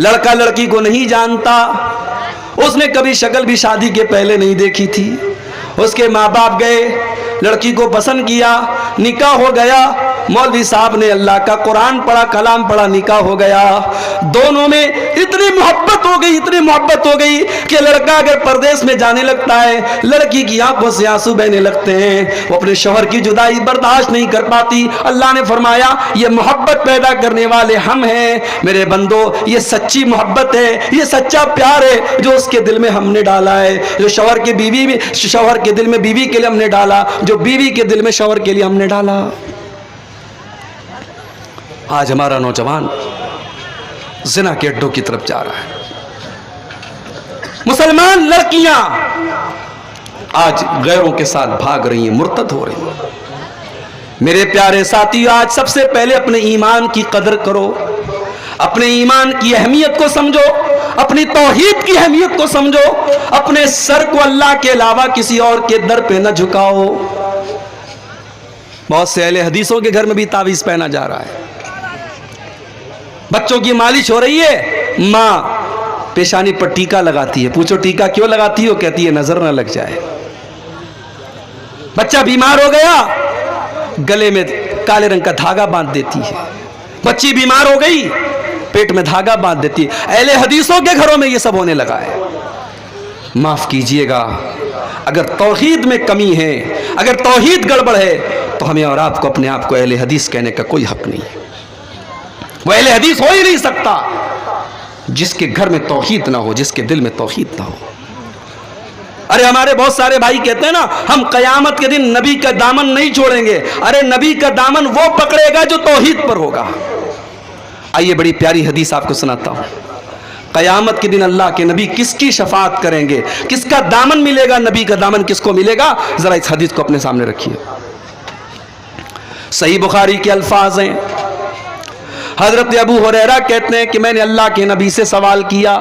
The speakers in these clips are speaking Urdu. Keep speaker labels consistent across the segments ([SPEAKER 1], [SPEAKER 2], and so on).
[SPEAKER 1] لڑکا لڑکی کو نہیں جانتا، اس نے کبھی شکل بھی شادی کے پہلے نہیں دیکھی تھی، اس کے ماں باپ گئے، لڑکی کو پسند کیا، نکاح ہو گیا، مولوی صاحب نے اللہ کا قرآن پڑھا، کلام پڑھا، نکاح ہو گیا، دونوں میں اتنی محبت ہو گئی، اتنی محبت ہو گئی کہ لڑکا اگر پردیس میں جانے لگتا ہے لڑکی کی آنکھوں سے آنسو بہنے لگتے ہیں، وہ اپنے شوہر کی جدائی برداشت نہیں کر پاتی۔ اللہ نے فرمایا یہ محبت پیدا کرنے والے ہم ہیں میرے بندو، یہ سچی محبت ہے، یہ سچا پیار ہے جو اس کے دل میں ہم نے ڈالا ہے، جو شوہر کے دل میں بیوی کے لیے ہم نے ڈالا، جو بیوی کے دل میں شوہر کے لیے ہم نے ڈالا۔ آج ہمارا نوجوان زنا کے اڈوں کی طرف جا رہا ہے، مسلمان لڑکیاں آج غیروں کے ساتھ بھاگ رہی ہیں، مرتد ہو رہی ہیں۔ میرے پیارے ساتھیو، آج سب سے پہلے اپنے ایمان کی قدر کرو، اپنے ایمان کی اہمیت کو سمجھو، اپنی توحید کی اہمیت کو سمجھو، اپنے سر کو اللہ کے علاوہ کسی اور کے در پہ نہ جھکاؤ۔ بہت سے اہل حدیثوں کے گھر میں بھی تعویذ پہنا جا رہا ہے، بچوں کی مالش ہو رہی ہے، ماں پیشانی پر ٹیکا لگاتی ہے، پوچھو ٹیکا کیوں لگاتی ہو؟ کہتی ہے نظر نہ لگ جائے۔ بچہ بیمار ہو گیا، گلے میں کالے رنگ کا دھاگا باندھ دیتی ہے، بچی بیمار ہو گئی، پیٹ میں دھاگا باندھ دیتی ہے۔ اہل حدیثوں کے گھروں میں یہ سب ہونے لگا ہے۔ معاف کیجئے گا، اگر توحید میں کمی ہے، اگر توحید گڑبڑ ہے تو ہمیں اور آپ کو اپنے آپ کو اہل حدیث کہنے کا کوئی حق نہیں ہے۔ وہ اہل حدیث ہو ہی نہیں سکتا جس کے گھر میں توحید نہ ہو، جس کے دل میں توحید نہ ہو۔ ارے ہمارے بہت سارے بھائی کہتے ہیں نا ہم قیامت کے دن نبی کا دامن نہیں چھوڑیں گے۔ ارے نبی کا دامن وہ پکڑے گا جو توحید پر ہوگا۔ آئیے بڑی پیاری حدیث آپ کو سناتا ہوں۔ قیامت کے دن اللہ کے نبی کس کی شفاعت کریں گے، کس کا دامن ملے گا، نبی کا دامن کس کو ملے گا؟ ذرا اس حدیث کو اپنے سامنے رکھیے۔ صحیح بخاری کے الفاظ ہیں، حضرت ابو ہریرہ کہتے ہیں کہ میں نے اللہ کے نبی سے سوال کیا۔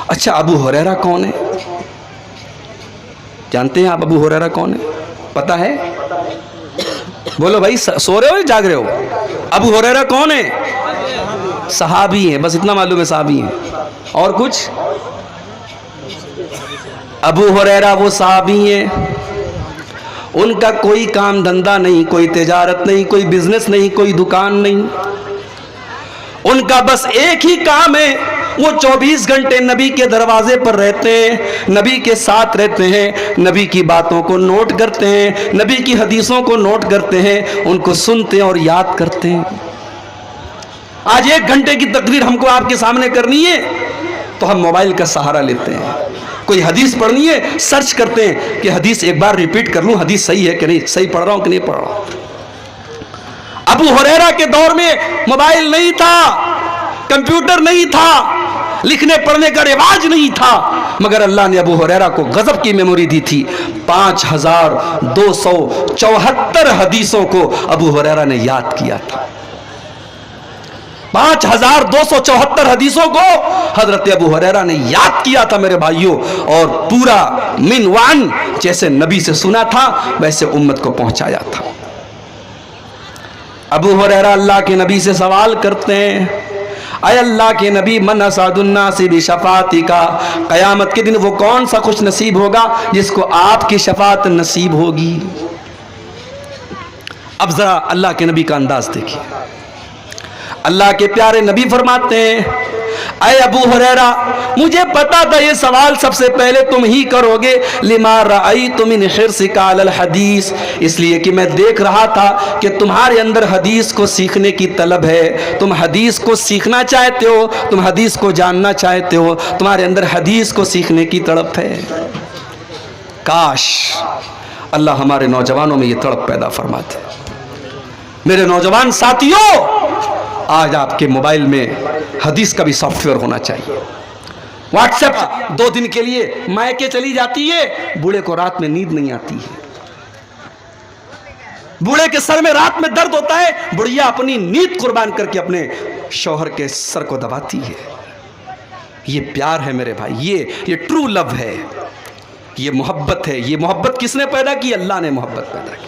[SPEAKER 1] اچھا ابو ہریرہ کون ہے؟ جانتے ہیں آپ ابو ہریرہ کون ہے؟ پتا ہے؟ بولو بھائی، سو رہے ہو یا جاگ رہے ہو؟ ابو ہریرہ کون ہے؟ صحابی ہیں، بس اتنا معلوم ہے صحابی ہیں، اور کچھ؟ ابو ہریرہ وہ صحابی ہیں، ان کا کوئی کام دھندہ نہیں، کوئی تجارت نہیں، کوئی بزنس نہیں، کوئی دکان نہیں، ان کا بس ایک ہی کام ہے، وہ 24 گھنٹے نبی کے دروازے پر رہتے ہیں، نبی کے ساتھ رہتے ہیں، نبی کی باتوں کو نوٹ کرتے ہیں، نبی کی حدیثوں کو نوٹ کرتے ہیں، ان کو سنتے ہیں اور یاد کرتے ہیں۔ آج 1 گھنٹے کی تقریر ہم کو آپ کے سامنے کرنی ہے تو ہم موبائل کا سہارا لیتے ہیں، کوئی حدیث پڑھنی ہے سرچ کرتے ہیں کہ حدیث ایک بار ریپیٹ کر لوں، حدیث صحیح ہے کہ نہیں، صحیح پڑھ رہا ہوں کہ نہیں پڑھ رہا ہوں۔ ابو ہریرہ کے دور میں موبائل نہیں تھا، کمپیوٹر نہیں تھا، لکھنے پڑھنے کا رواج نہیں تھا، مگر اللہ نے ابو ہریرہ کو غضب کی میموری دی تھی۔ 5274 حدیثوں کو ابو ہریرہ نے یاد کیا تھا۔ 5274 حدیثوں کو حضرت ابو ہریرہ نے یاد کیا تھا میرے بھائیوں، اور پورا من وان جیسے نبی سے سنا تھا ویسے امت کو پہنچایا تھا۔ ابو ہریرہ اللہ کے نبی سے سوال کرتے ہیں، اے اللہ کے نبی، من اسعد الناس بشفاعتک، قیامت کے دن وہ کون سا خوش نصیب ہوگا جس کو آپ کی شفاعت نصیب ہوگی؟ اب ذرا اللہ کے نبی کا انداز دیکھیے۔ اللہ کے پیارے نبی فرماتے ہیں، اے ابو ہریرہ مجھے پتا تھا یہ سوال سب سے پہلے تم ہی کرو گے، لما رأیت من حرصک علی الحدیث، اس لیے کہ میں دیکھ رہا تھا کہ تمہارے اندر حدیث کو سیکھنے کی طلب ہے، تم حدیث کو سیکھنا چاہتے ہو، تم حدیث کو جاننا چاہتے ہو، تمہارے اندر حدیث کو سیکھنے کی تڑپ ہے۔ کاش اللہ ہمارے نوجوانوں میں یہ تڑپ پیدا فرماتے۔ میرے نوجوان ساتھیوں، آج آپ کے موبائل میں حدیث کا بھی سافٹ ویئر ہونا چاہیے۔ واٹس ایپ 2 دن کے لیے مائکے چلی جاتی ہے، بوڑھے کو رات میں نیند نہیں آتی ہے، بوڑھے کے سر میں رات میں درد ہوتا ہے، بڑھیا اپنی نیند قربان کر کے اپنے شوہر کے سر کو دباتی ہے۔ یہ پیار ہے میرے بھائی، یہ ٹرو لو ہے، یہ محبت ہے۔ یہ محبت کس نے پیدا کی؟ اللہ نے محبت پیدا کی۔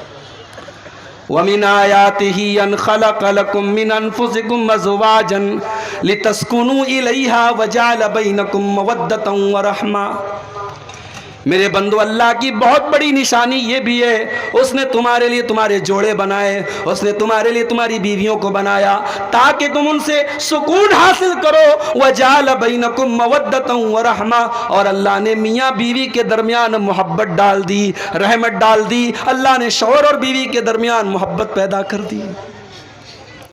[SPEAKER 1] وَمِنْ آيَاتِهِ أَنْ خَلَقَ لَكُم مِّنْ أَنفُسِكُمْ أَزْوَاجًا لِتَسْكُنُوا إِلَيْهَا وَجَعَلَ بَيْنَكُمْ مَوَدَّةً وَرَحْمَةً۔ میرے بندو، اللہ کی بہت بڑی نشانی یہ بھی ہے، اس نے تمہارے لیے تمہارے جوڑے بنائے، اس نے تمہارے لیے تمہاری بیویوں کو بنایا تاکہ تم ان سے سکون حاصل کرو۔ وَجَعَلَ بَيْنَكُمْ مَوَدَّةً وَرَحْمَةً، اور اللہ نے میاں بیوی کے درمیان محبت ڈال دی، رحمت ڈال دی، اللہ نے شوہر اور بیوی کے درمیان محبت پیدا کر دی۔